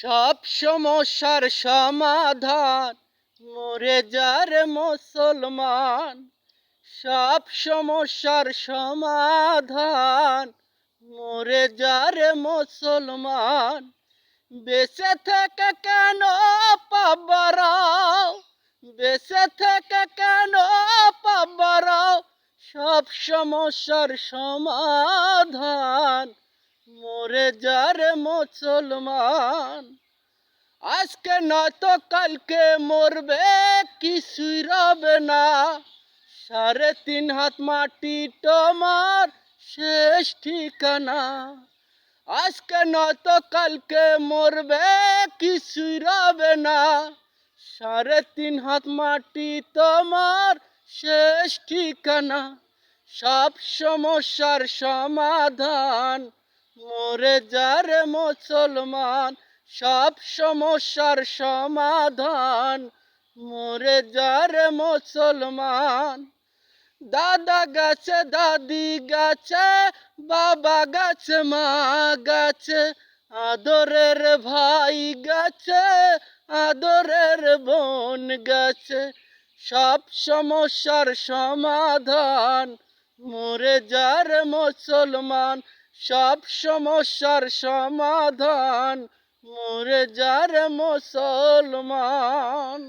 সব সমস্যার সমাধান মরে যারে মুসলমান। সব সমস্যার সমাধান মরে যারে মুসলমান। বেঁচে থেকে কেন পাবরাও, বেঁচে থেকে কেন পাবরাও। সব সমস্যার সমাধান মরে যারে মুসলমান। আজকে নয়তো কালকে মরবে, কিছুই রবে না। 3.5 হাত মাটি তোমার শেষ ঠিকানা। আজকে নয়তো কালকে মরবে, কিছুই রবে না। 3.5 হাত মাটি তোমার শেষ ঠিকানা। সব সমস্যার সমাধান মরে যারে মুসলমান। সব সমস্যার সমাধান মরে যারে মুসলমান। দাদা গেছে, দাদি গেছে, বাবা গেছে, মা গেছে, আদরের ভাই গেছে, আদরের বোন গেছে। সব সমস্যার সমাধান মরে যারে মুসলমান। সব সমস্যার সমাধান মরে যারে মুসলমান।